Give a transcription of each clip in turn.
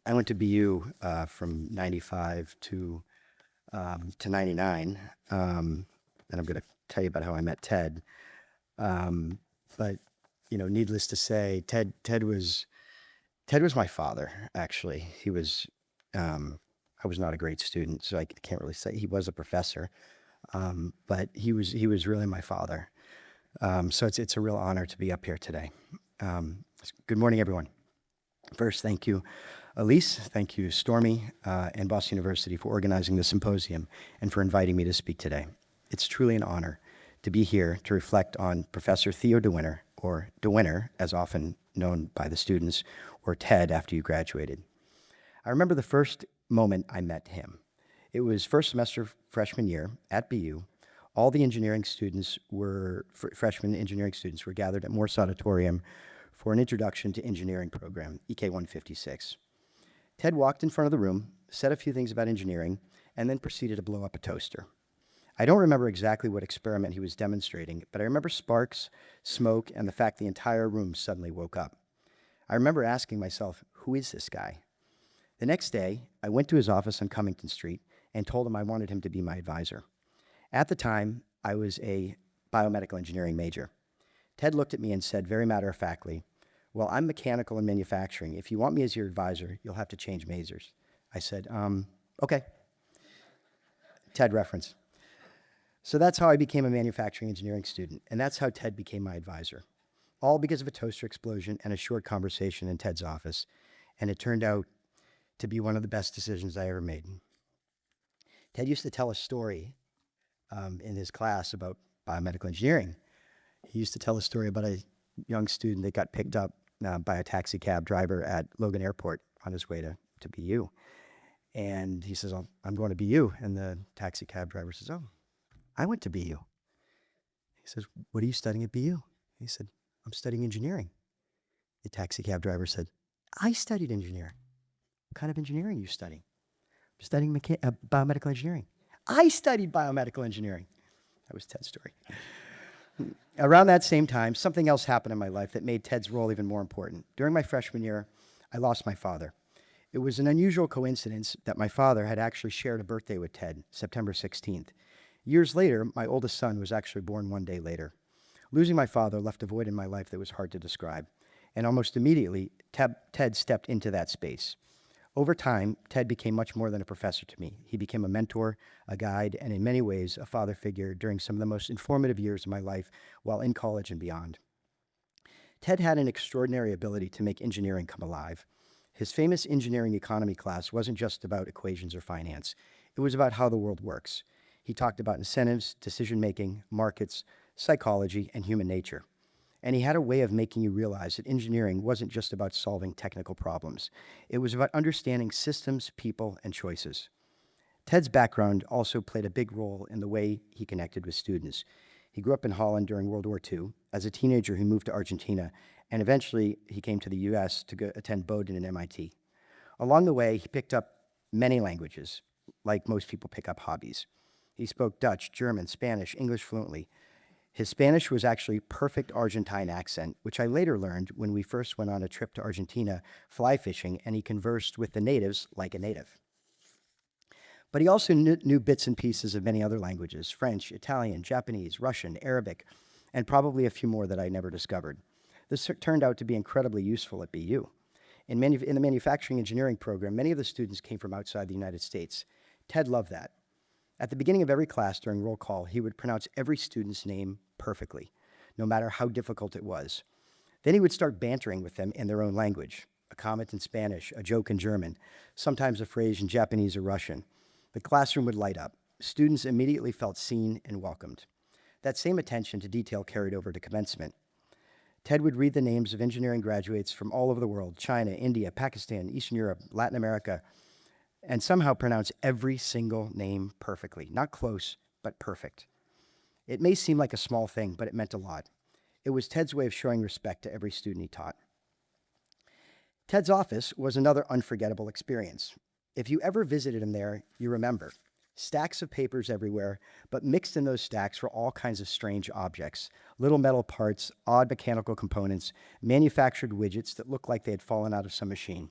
I went to BU from 95 to 99. And I'm going to tell you about how I met Ted. Um, but, needless to say, Ted was my father, actually. I was not a great student, so I can't really say he was a professor. But he was really my father. So it's a real honor to be up here today. Good morning, everyone. First, thank you, Elise. Thank you, Stormy, and Boston University for organizing the symposium and for inviting me to speak today. It's truly an honor to be here to reflect on Professor Theo DeWinter, or DeWinter, as often known by the students, or Ted after you graduated. I remember the first moment I met him. It was first semester freshman year at BU. All the engineering students freshman engineering students were gathered at Morse Auditorium for an introduction to engineering program, EK 156. Ted walked in front of the room, said a few things about engineering, and then proceeded to blow up a toaster. I don't remember exactly what experiment he was demonstrating, but I remember sparks, smoke, and the fact the entire room suddenly woke up. I remember asking myself, who is this guy? The next day, I went to his office on Cummington Street and told him I wanted him to be my advisor. At the time, I was a biomedical engineering major. Ted looked at me and said very matter-of-factly, well, I'm mechanical and manufacturing. If you want me as your advisor, you'll have to change majors. I said, okay. Ted reference. So that's how I became a manufacturing engineering student, and that's how Ted became my advisor. All because of a toaster explosion and a short conversation in Ted's office, and it turned out to be one of the best decisions I ever made. Ted used to tell a story in his class about biomedical engineering. He used to tell a story about a young student that got picked up by a taxi cab driver at Logan Airport on his way to BU. And he says, I'm going to BU. And the taxi cab driver says, oh, I went to BU. He says, what are you studying at BU? He said, I'm studying engineering. The taxi cab driver said, I studied engineering. What kind of engineering are you studying? I'm studying biomedical engineering. I studied biomedical engineering. That was Ted's story. Around that same time, something else happened in my life that made Ted's role even more important. During my freshman year, I lost my father. It was an unusual coincidence that my father had actually shared a birthday with Ted, September 16th. Years later, my oldest son was actually born one day later. Losing my father left a void in my life that was hard to describe. And almost immediately, Ted stepped into that space. Over time, Ted became much more than a professor to me. He became a mentor, a guide, and in many ways, a father figure during some of the most informative years of my life while in college and beyond. Ted had an extraordinary ability to make engineering come alive. His famous engineering economy class wasn't just about equations or finance. It was about how the world works. He talked about incentives, decision-making, markets, psychology, and human nature. And he had a way of making you realize that engineering wasn't just about solving technical problems. It was about understanding systems, people, and choices. Ted's background also played a big role in the way he connected with students. He grew up in Holland during World War II. As a teenager, he moved to Argentina, and eventually he came to the US to attend Bowdoin and MIT. Along the way, he picked up many languages, like most people pick up hobbies. He spoke Dutch, German, Spanish, English fluently. His Spanish was actually perfect Argentine accent, which I later learned when we first went on a trip to Argentina fly fishing, and he conversed with the natives like a native. But he also knew bits and pieces of many other languages: French, Italian, Japanese, Russian, Arabic, and probably a few more that I never discovered. This turned out to be incredibly useful at BU. In the manufacturing engineering program, many of the students came from outside the United States. Ted loved that. At the beginning of every class during roll call, he would pronounce every student's name perfectly, no matter how difficult it was. Then he would start bantering with them in their own language, a comment in Spanish, a joke in German, sometimes a phrase in Japanese or Russian. The classroom would light up. Students immediately felt seen and welcomed. That same attention to detail carried over to commencement. Ted would read the names of engineering graduates from all over the world: China, India, Pakistan, Eastern Europe, Latin America, and somehow pronounce every single name perfectly. Not close, but perfect. It may seem like a small thing, but it meant a lot. It was Ted's way of showing respect to every student he taught. Ted's office was another unforgettable experience. If you ever visited him there, you remember. Stacks of papers everywhere, but mixed in those stacks were all kinds of strange objects: little metal parts, odd mechanical components, manufactured widgets that looked like they had fallen out of some machine.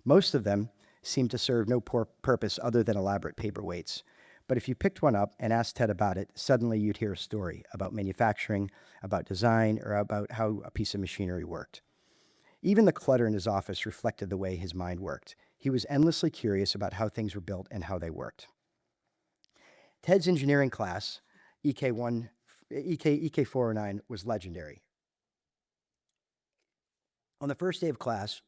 Most of them seemed to serve no purpose other than elaborate paperweights. But if you picked one up and asked Ted about it, suddenly you'd hear a story about manufacturing, about design, or about how a piece of machinery worked. Even the clutter in his office reflected the way his mind worked. He was endlessly curious about how things were built and how they worked. Ted's engineering class, EK 409, was legendary. On the first day of class,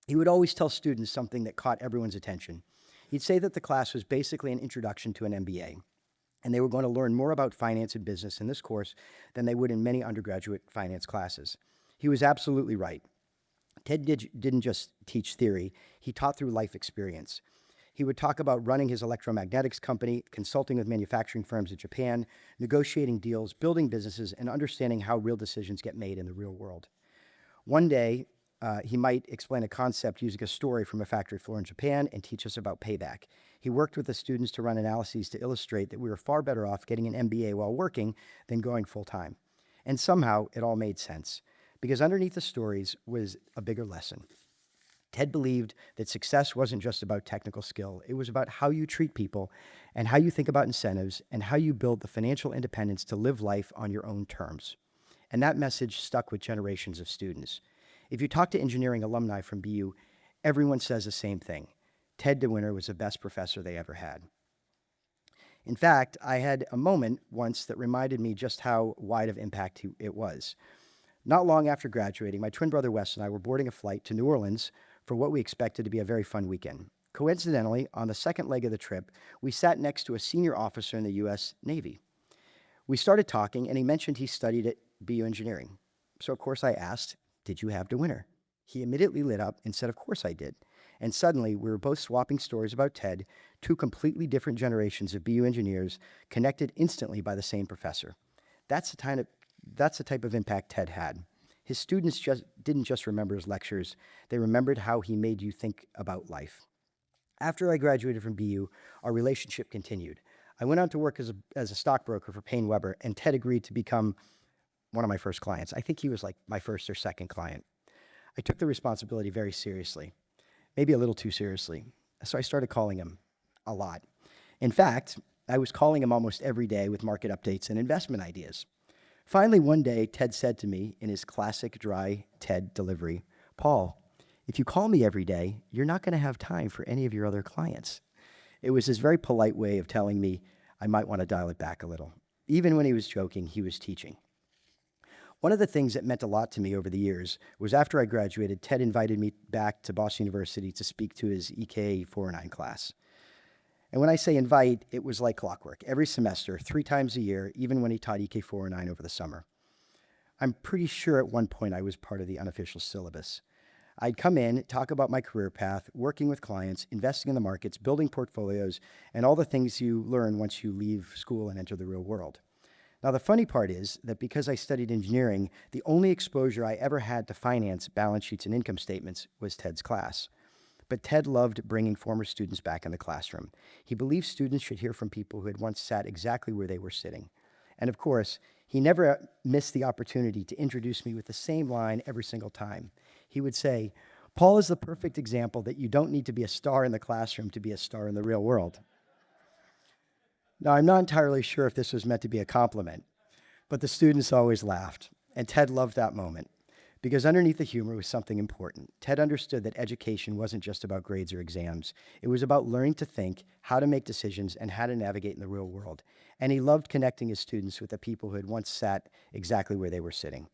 he would always tell students something that caught everyone's attention. He'd say that the class was basically an introduction to an MBA, and they were going to learn more about finance and business in this course than they would in many undergraduate finance classes. He was absolutely right. Ted didn't just teach theory, he taught through life experience. He would talk about running his electromagnetics company, consulting with manufacturing firms in Japan, negotiating deals, building businesses, and understanding how real decisions get made in the real world. One day, he might explain a concept using a story from a factory floor in Japan and teach us about payback. He worked with the students to run analyses to illustrate that we were far better off getting an MBA while working than going full-time. And somehow, it all made sense, because underneath the stories was a bigger lesson. Ted believed that success wasn't just about technical skill. It was about how you treat people and how you think about incentives and how you build the financial independence to live life on your own terms. And that message stuck with generations of students. If you talk to engineering alumni from BU, everyone says the same thing. Ted DeWinter was the best professor they ever had. In fact, I had a moment once that reminded me just how wide of impact it was. Not long after graduating, my twin brother Wes and I were boarding a flight to New Orleans for what we expected to be a very fun weekend. Coincidentally, on the second leg of the trip, we sat next to a senior officer in the U.S. Navy. We started talking, and he mentioned he studied at BU Engineering. So, of course, I asked, "Did you have DeWinter?" He immediately lit up and said, "Of course I did." And suddenly, we were both swapping stories about Ted, two completely different generations of BU engineers connected instantly by the same professor. That's the type of impact Ted had. His students didn't just remember his lectures, they remembered how he made you think about life. After I graduated from BU, our relationship continued. I went on to work as a stockbroker for Payne Weber, and Ted agreed to become one of my first clients. I think he was like my first or second client. I took the responsibility very seriously, maybe a little too seriously. So I started calling him a lot. In fact, I was calling him almost every day with market updates and investment ideas. Finally, one day, Ted said to me in his classic dry Ted delivery, "Paul, if you call me every day, you're not going to have time for any of your other clients." It was his very polite way of telling me I might want to dial it back a little. Even when he was joking, he was teaching. One of the things that meant a lot to me over the years was after I graduated, Ted invited me back to Boston University to speak to his EK 409 class. And when I say invite, it was like clockwork. Every semester, 3 times a year, even when he taught EK 409 over the summer. I'm pretty sure at one point I was part of the unofficial syllabus. I'd come in, talk about my career path, working with clients, investing in the markets, building portfolios, and all the things you learn once you leave school and enter the real world. Now, the funny part is that because I studied engineering, the only exposure I ever had to finance, balance sheets, and income statements was Ted's class. But Ted loved bringing former students back in the classroom. He believed students should hear from people who had once sat exactly where they were sitting. And of course, he never missed the opportunity to introduce me with the same line every single time. He would say, "Paul is the perfect example that you don't need to be a star in the classroom to be a star in the real world." Now, I'm not entirely sure if this was meant to be a compliment, but the students always laughed, and Ted loved that moment. Because underneath the humor was something important. Ted understood that education wasn't just about grades or exams. It was about learning to think, how to make decisions, and how to navigate in the real world. And he loved connecting his students with the people who had once sat exactly where they were sitting.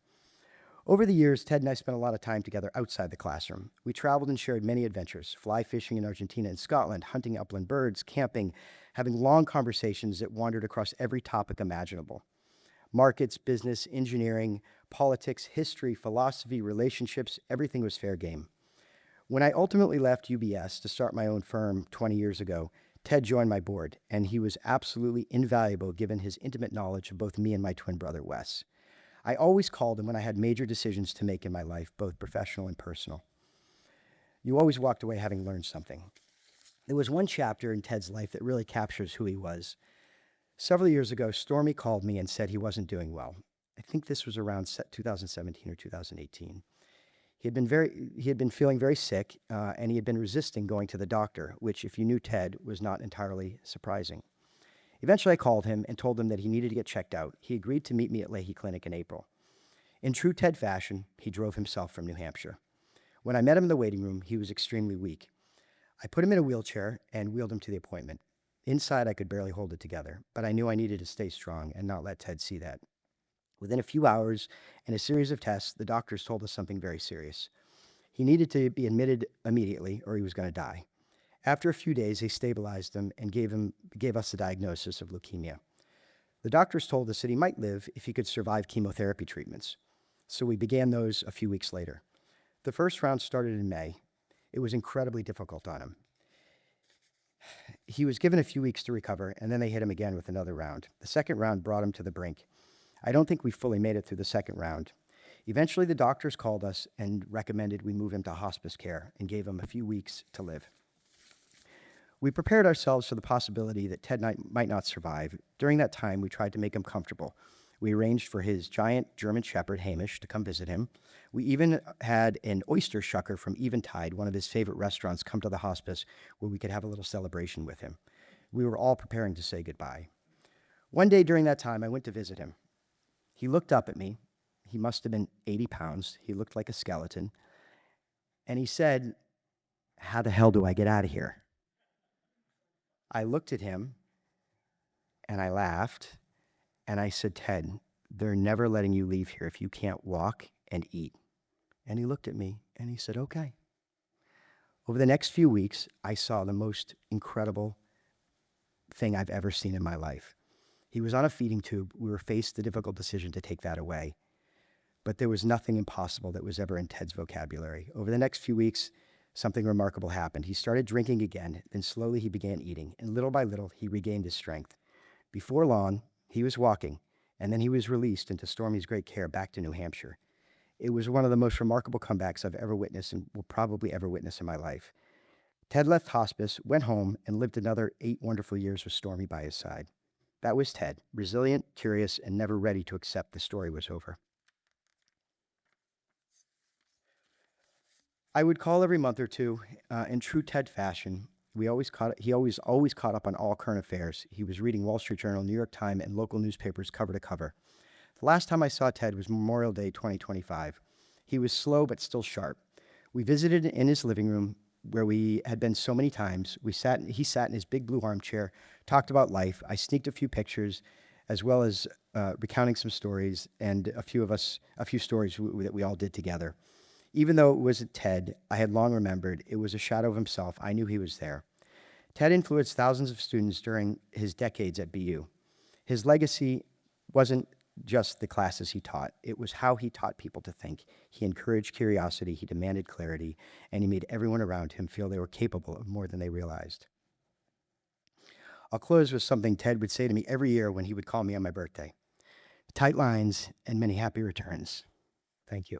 Over the years, Ted and I spent a lot of time together outside the classroom. We traveled and shared many adventures, fly fishing in Argentina and Scotland, hunting upland birds, camping, having long conversations that wandered across every topic imaginable. Markets, business, engineering, politics, history, philosophy, relationships, everything was fair game. When I ultimately left UBS to start my own firm 20 years ago, Ted joined my board, and he was absolutely invaluable given his intimate knowledge of both me and my twin brother, Wes. I always called him when I had major decisions to make in my life, both professional and personal. You always walked away having learned something. There was one chapter in Ted's life that really captures who he was. Several years ago, Stormy called me and said he wasn't doing well. I think this was around 2017 or 2018. He had been feeling very sick, and he had been resisting going to the doctor, which, if you knew Ted, was not entirely surprising. Eventually, I called him and told him that he needed to get checked out. He agreed to meet me at Leahy Clinic in April. In true Ted fashion, he drove himself from New Hampshire. When I met him in the waiting room, he was extremely weak. I put him in a wheelchair and wheeled him to the appointment. Inside, I could barely hold it together, but I knew I needed to stay strong and not let Ted see that. Within a few hours and a series of tests, the doctors told us something very serious. He needed to be admitted immediately or he was going to die. After a few days, they stabilized him and gave us the diagnosis of leukemia. The doctors told us that he might live if he could survive chemotherapy treatments. So we began those a few weeks later. The first round started in May. It was incredibly difficult on him. He was given a few weeks to recover, and then they hit him again with another round. The second round brought him to the brink. I don't think we fully made it through the second round. Eventually, the doctors called us and recommended we move him to hospice care and gave him a few weeks to live. We prepared ourselves for the possibility that Ted might not survive. During that time, we tried to make him comfortable. We arranged for his giant German Shepherd, Hamish, to come visit him. We even had an oyster shucker from Eventide, one of his favorite restaurants, come to the hospice where we could have a little celebration with him. We were all preparing to say goodbye. One day during that time, I went to visit him. He looked up at me. He must have been 80 pounds. He looked like a skeleton. And he said, "How the hell do I get out of here?" I looked at him and I laughed and I said, "Ted, they're never letting you leave here if you can't walk and eat." And he looked at me and he said, "Okay." Over the next few weeks, I saw the most incredible thing I've ever seen in my life. He was on a feeding tube. We were faced the difficult decision to take that away. But there was nothing impossible that was ever in Ted's vocabulary. Over the next few weeks, something remarkable happened. He started drinking again, then slowly he began eating, and little by little, he regained his strength. Before long, he was walking, and then he was released into Stormy's great care back to New Hampshire. It was one of the most remarkable comebacks I've ever witnessed and will probably ever witness in my life. Ted left hospice, went home, and lived another 8 wonderful years with Stormy by his side. That was Ted, resilient, curious, and never ready to accept the story was over. I would call every month or two. In true Ted fashion, he always caught up on all current affairs. He was reading Wall Street Journal, New York Times, and local newspapers cover to cover. The last time I saw Ted was Memorial Day 2025. He was slow but still sharp. We visited in his living room where we had been so many times. He sat in his big blue armchair, talked about life. I sneaked a few pictures, as well as recounting some stories and a few stories that we all did together. Even though it was Ted, I had long remembered it was a shadow of himself. I knew he was there. Ted influenced thousands of students during his decades at BU. His legacy wasn't just the classes he taught. It was how he taught people to think. He encouraged curiosity, he demanded clarity, and he made everyone around him feel they were capable of more than they realized. I'll close with something Ted would say to me every year when he would call me on my birthday. Tight lines and many happy returns. Thank you.